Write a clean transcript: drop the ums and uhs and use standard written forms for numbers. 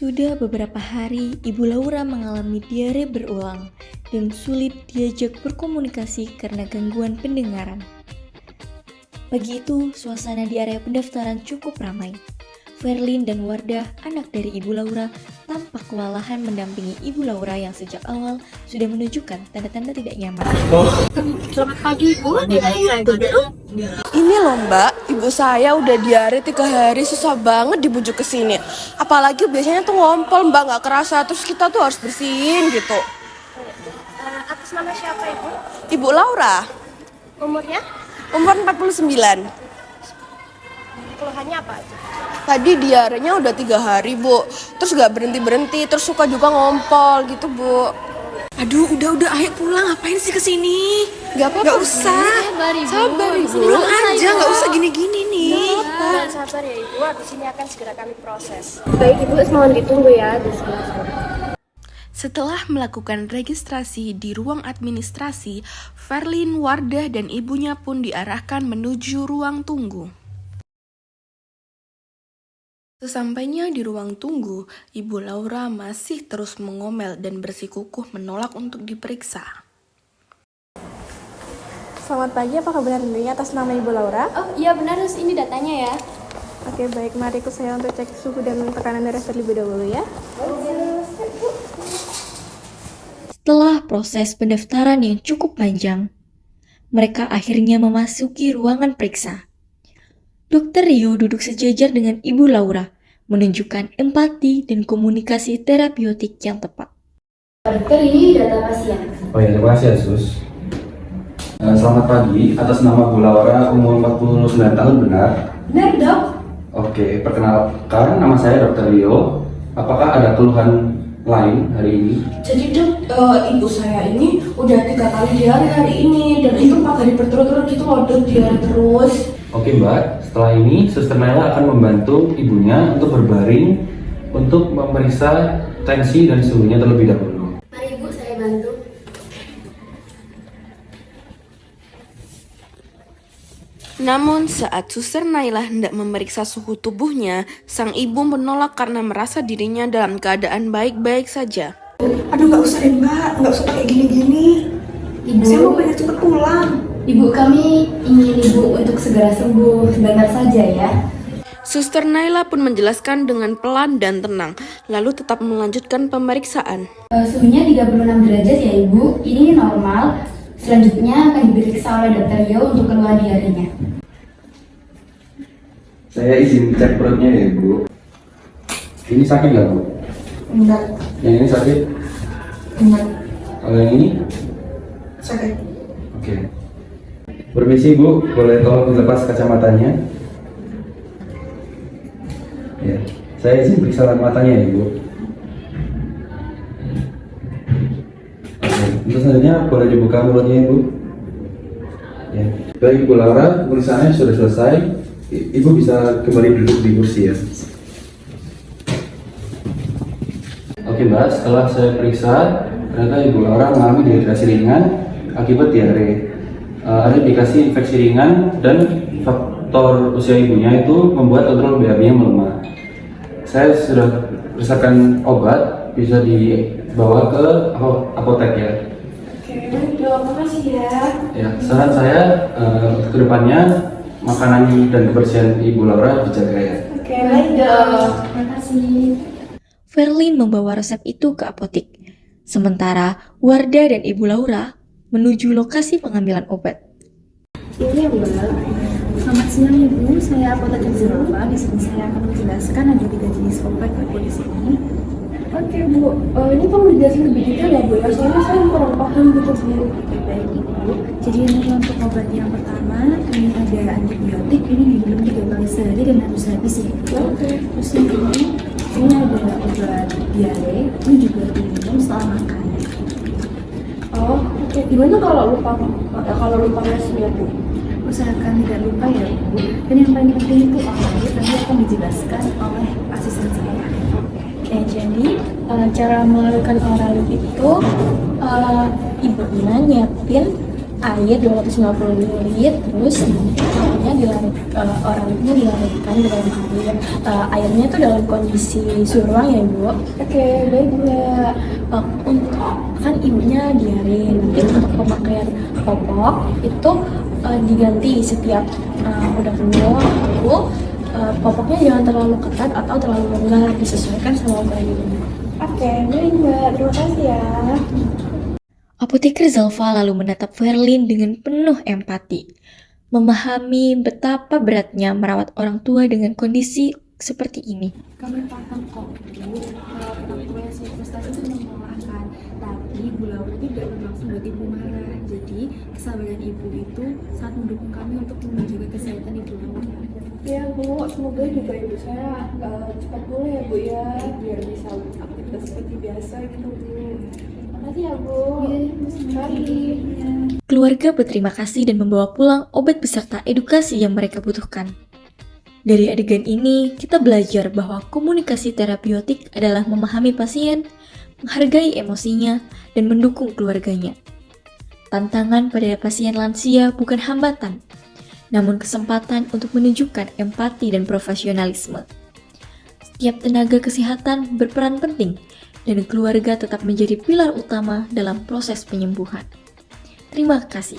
Sudah beberapa hari, Ibu Laura mengalami diare berulang dan sulit diajak berkomunikasi karena gangguan pendengaran. Pagi itu, suasana di area pendaftaran cukup ramai. Verlin dan Wardah, anak dari Ibu Laura, tampak kewalahan mendampingi Ibu Laura yang sejak awal sudah menunjukkan tanda-tanda tidak nyaman. Selamat pagi, Bu. Ini loh Mbak, ibu saya udah diare 3 hari, susah banget dibujuk ke sini. Apalagi biasanya tuh ngompol Mbak, nggak kerasa, terus kita tuh harus bersihin gitu. Atas nama siapa, Ibu? Ibu Laura, Umurnya? umur 49. Keluhannya apa aja? Tadi diarenya udah 3 hari Bu, terus nggak berhenti-berhenti, terus suka juga ngompol gitu Bu. Aduh, udah, ayo pulang. Ngapain sih kesini? Nggak apa-apa. Nggak usah. Sabar Ibu. Pulang aja, nggak usah gini-gini nih. Sabar ya, Ibu. Habis ini akan segera kami proses. Baik, Ibu. Mohon ditunggu ya. Setelah melakukan registrasi di ruang administrasi, Verlin, Wardah, dan ibunya pun diarahkan menuju ruang tunggu. Sesampainya di ruang tunggu, Ibu Laura masih terus mengomel dan bersikukuh menolak untuk diperiksa. Selamat pagi, apakah benar ini atas nama Ibu Laura? Oh iya benar, ini datanya ya. Oke, baik, mari ikut saya untuk cek suhu dan tekanan darah terlebih dahulu ya. Setelah proses pendaftaran yang cukup panjang, mereka akhirnya memasuki ruangan periksa. Dr. Rio duduk sejajar dengan Ibu Laura, menunjukkan empati dan komunikasi terapeutik yang tepat. Dokter, ini data pasien. Oh ya, terima kasih ya Sus. Selamat pagi, atas nama Bu Laura, umur 49 tahun benar? Benar dok. Oke, perkenalkan nama saya Dr. Rio. Apakah ada keluhan lain hari ini? Jadi dok, ibu saya ini udah 3 kali diare hari ini, dan itu 4 hari berturut-turut gitu loh dok, diare terus. Oke Mbak, setelah ini Suster Naila akan membantu ibunya untuk berbaring untuk memeriksa tensi dan suhunya terlebih dahulu. Mari Ibu, saya bantu. Namun saat Suster Naila hendak memeriksa suhu tubuhnya, sang ibu menolak karena merasa dirinya dalam keadaan baik-baik saja. Aduh nggak usah deh Mbak, nggak usah pakai gini-gini. Ibu, Saya mau pengen cepet pulang. Ibu, kami ingin Ibu untuk segera sembuh sebentar saja ya. Suster Naila pun menjelaskan dengan pelan dan tenang, lalu tetap melanjutkan pemeriksaan. Suhunya 36 derajat ya Ibu, ini normal. Selanjutnya akan diperiksa oleh Dr. Rio untuk keluar diarenya. Saya izin cek perutnya ya Bu. Ini sakit nggak Bu? Enggak, Yang ini sakit? enggak, Kalau yang ini? sakit. Oke. Permisi Bu, boleh tolong dilepas kacamatanya? Ya, saya izin periksa matanya ya Bu. Oke, untuk selanjutnya boleh dibuka mulutnya ya Bu. Ya. Baik Bu Laura, pemeriksaannya sudah selesai. Ibu bisa kembali duduk di kursi ya. Oke Mbak, setelah saya periksa, ternyata Ibu Laura mengalami dehidrasi ringan akibat diare. Ada indikasi infeksi ringan dan faktor usia ibunya itu membuat kontrol BAB-nya melemah. Saya sudah persiapkan obat, bisa dibawa ke apotek ya. Oke, dok, makasih ya. Ya, saran saya ke depannya makanan dan kebersihan Ibu Laura dijaga ya. Oke, baik dok. Terima kasih. Verlin membawa resep itu ke apotek, sementara Wardah dan Ibu Laura menuju lokasi pengambilan obat. Ini Mbak. Selamat siang Ibu, saya apoteker Zerafa. Di sini saya akan menjelaskan ada 3 jenis obat Ibu di sini. Oke Bu, ini perlu dijelasin lebih detail ya Bu ya, soalnya saya kurang paham gitu Bu. Oke, baik Ibu. Jadi ini untuk obat yang pertama, ini ada antibiotik, ini diminum 3 kali sehari dan harus habis ya Ibu. Oke. Terus yang kedua, ini ada obat diare, ini juga diminum setelah makan. Oh, oke. Gimana kalau lupa nasinya Bu? Usahakan tidak lupa ya Bu. Dan yang paling penting itu nanti akan dijelaskan oleh asisten saya. Oke, jadi cara melakukan oral itu ibunya nyiapin air 250 ml, terus orangnya dilarutkan di dalam air. Airnya itu dalam kondisi suhu ruang ya ibu. Oke, baik Mbak. Untuk kan ibunya diare, nanti untuk pemakaian popok itu diganti setiap udah penuh. Lalu popoknya jangan terlalu ketat atau terlalu longgar, disesuaikan sama ukuran ibunya. Oke, baik Mbak. Terima kasih ya. Apoteker Zalfa lalu menatap Verlin dengan penuh empati, memahami betapa beratnya merawat orang tua dengan kondisi seperti ini. Kami paham kok, Bu. Orang tua yang saya frustasi itu melelahkan, tapi Bu Laura tidak bermaksud buat Ibu marah. Jadi, kesabaran Ibu itu sangat mendukung kami untuk menjaga kesehatan Ibu Laura. Ya Bu, semoga juga Ibu saya cepat pulih ya Bu ya, biar bisa aktivitas seperti biasa gitu Bu. Makasih ya Bu. Mari. Keluarga berterima kasih dan membawa pulang obat beserta edukasi yang mereka butuhkan. Dari adegan ini, kita belajar bahwa komunikasi terapeutik adalah memahami pasien, menghargai emosinya, dan mendukung keluarganya. Tantangan pada pasien lansia bukan hambatan, namun kesempatan untuk menunjukkan empati dan profesionalisme. Setiap tenaga kesehatan berperan penting, dan keluarga tetap menjadi pilar utama dalam proses penyembuhan. Terima kasih.